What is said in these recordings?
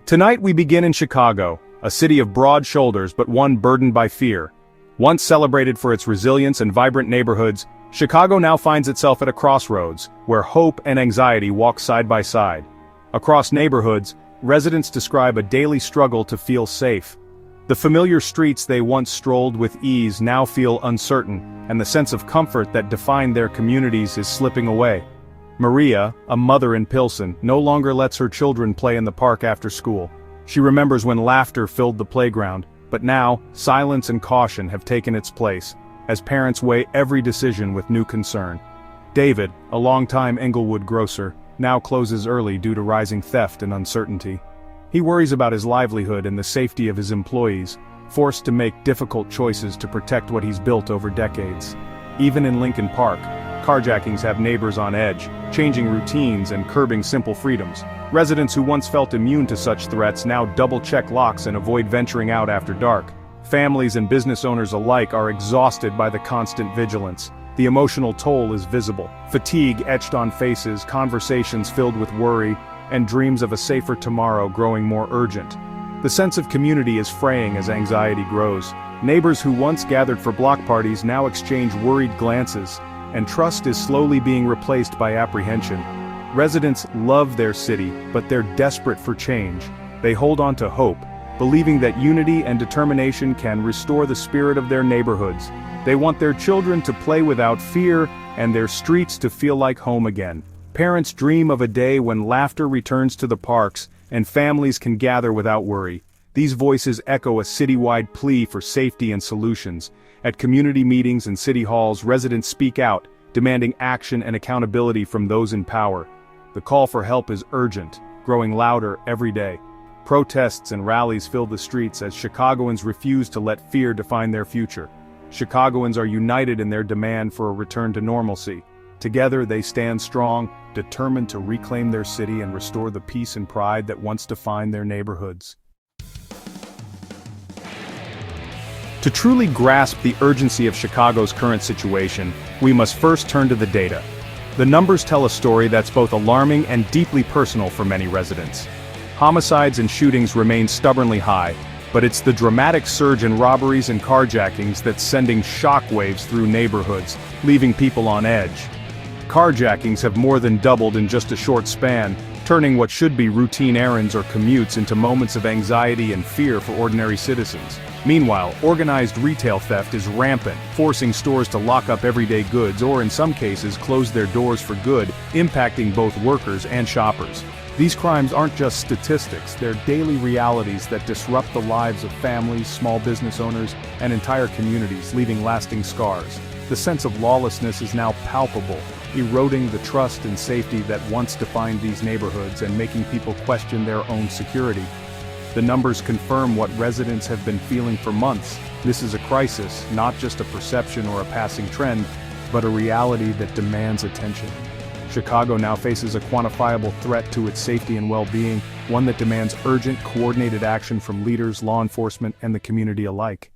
Tonight we begin in Chicago, a city of broad shoulders but one burdened by fear. Once celebrated for its resilience and vibrant neighborhoods, Chicago now finds itself at a crossroads, where hope and anxiety walk side by side. Across neighborhoods, residents describe a daily struggle to feel safe. The familiar streets they once strolled with ease now feel uncertain, and the sense of comfort that defined their communities is slipping away. Maria, a mother in Pilsen, no longer lets her children play in the park after school. She remembers when laughter filled the playground, but now, silence and caution have taken its place, as parents weigh every decision with new concern. David, a longtime Englewood grocer, now closes early due to rising theft and uncertainty. He worries about his livelihood and the safety of his employees, forced to make difficult choices to protect what he's built over decades. Even in Lincoln Park, carjackings have neighbors on edge, changing routines and curbing simple freedoms. Residents who once felt immune to such threats now double-check locks and avoid venturing out after dark. Families and business owners alike are exhausted by the constant vigilance. The emotional toll is visible. Fatigue etched on faces, conversations filled with worry, and dreams of a safer tomorrow growing more urgent. The sense of community is fraying as anxiety grows. Neighbors who once gathered for block parties now exchange worried glances, and trust is slowly being replaced by apprehension. Residents love their city, but they're desperate for change. They hold on to hope, believing that unity and determination can restore the spirit of their neighborhoods. They want their children to play without fear, and their streets to feel like home again. Parents dream of a day when laughter returns to the parks, and families can gather without worry. These voices echo a citywide plea for safety and solutions. At community meetings and city halls, residents speak out, demanding action and accountability from those in power. The call for help is urgent, growing louder every day. Protests and rallies fill the streets as Chicagoans refuse to let fear define their future. Chicagoans are united in their demand for a return to normalcy. Together they stand strong, determined to reclaim their city and restore the peace and pride that once defined their neighborhoods. To truly grasp the urgency of Chicago's current situation, we must first turn to the data. The numbers tell a story that's both alarming and deeply personal for many residents. Homicides and shootings remain stubbornly high, but it's the dramatic surge in robberies and carjackings that's sending shockwaves through neighborhoods, leaving people on edge. Carjackings have more than doubled in just a short span, turning what should be routine errands or commutes into moments of anxiety and fear for ordinary citizens. Meanwhile, organized retail theft is rampant, forcing stores to lock up everyday goods or in some cases close their doors for good, impacting both workers and shoppers. These crimes aren't just statistics, they're daily realities that disrupt the lives of families, small business owners, and entire communities, leaving lasting scars. The sense of lawlessness is now palpable, eroding the trust and safety that once defined these neighborhoods and making people question their own security. The numbers confirm what residents have been feeling for months. This is a crisis, not just a perception or a passing trend, but a reality that demands attention. Chicago now faces a quantifiable threat to its safety and well-being, one that demands urgent, coordinated action from leaders, law enforcement, and the community alike.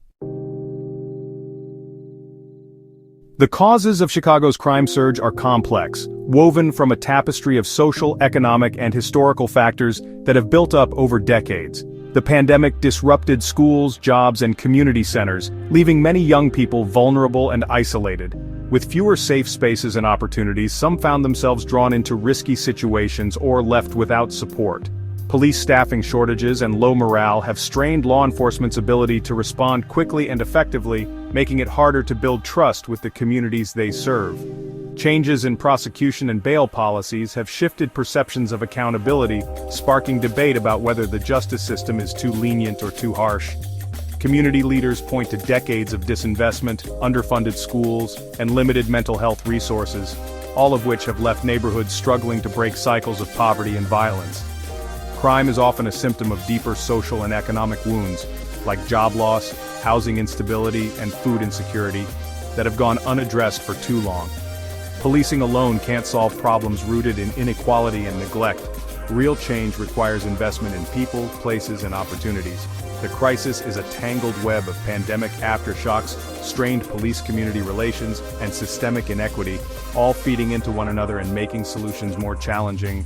The causes of Chicago's crime surge are complex, woven from a tapestry of social, economic, and historical factors that have built up over decades. The pandemic disrupted schools, jobs, and community centers, leaving many young people vulnerable and isolated. With fewer safe spaces and opportunities, some found themselves drawn into risky situations or left without support. Police staffing shortages and low morale have strained law enforcement's ability to respond quickly and effectively, making it harder to build trust with the communities they serve. Changes in prosecution and bail policies have shifted perceptions of accountability, sparking debate about whether the justice system is too lenient or too harsh. Community leaders point to decades of disinvestment, underfunded schools, and limited mental health resources, all of which have left neighborhoods struggling to break cycles of poverty and violence. Crime is often a symptom of deeper social and economic wounds, like job loss, housing instability, and food insecurity, that have gone unaddressed for too long. Policing alone can't solve problems rooted in inequality and neglect. Real change requires investment in people, places, and opportunities. The crisis is a tangled web of pandemic aftershocks, strained police-community relations, and systemic inequity, all feeding into one another and making solutions more challenging.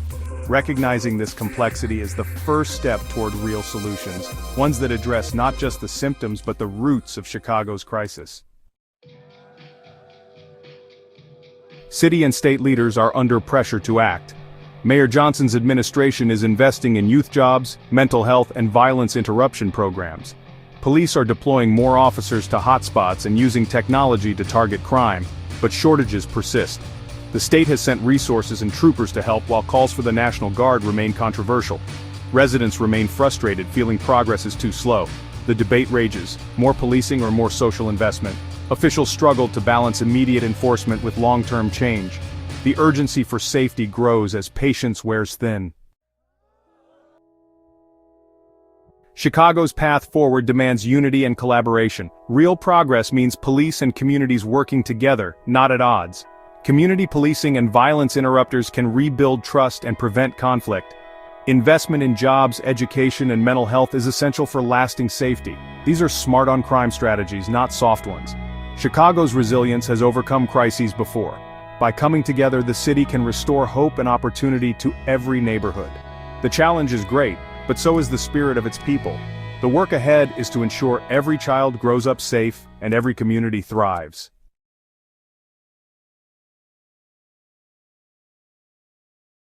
Recognizing this complexity is the first step toward real solutions, ones that address not just the symptoms but the roots of Chicago's crisis. City and state leaders are under pressure to act. Mayor Johnson's administration is investing in youth jobs, mental health, and violence interruption programs. Police are deploying more officers to hotspots and using technology to target crime, but shortages persist. The state has sent resources and troopers to help while calls for the National Guard remain controversial. Residents remain frustrated, feeling progress is too slow. The debate rages: more policing or more social investment? Officials struggle to balance immediate enforcement with long-term change. The urgency for safety grows as patience wears thin. Chicago's path forward demands unity and collaboration. Real progress means police and communities working together, not at odds. Community policing and violence interrupters can rebuild trust and prevent conflict. Investment in jobs, education, and mental health is essential for lasting safety. These are smart-on-crime strategies, not soft ones. Chicago's resilience has overcome crises before. By coming together, the city can restore hope and opportunity to every neighborhood. The challenge is great, but so is the spirit of its people. The work ahead is to ensure every child grows up safe and every community thrives.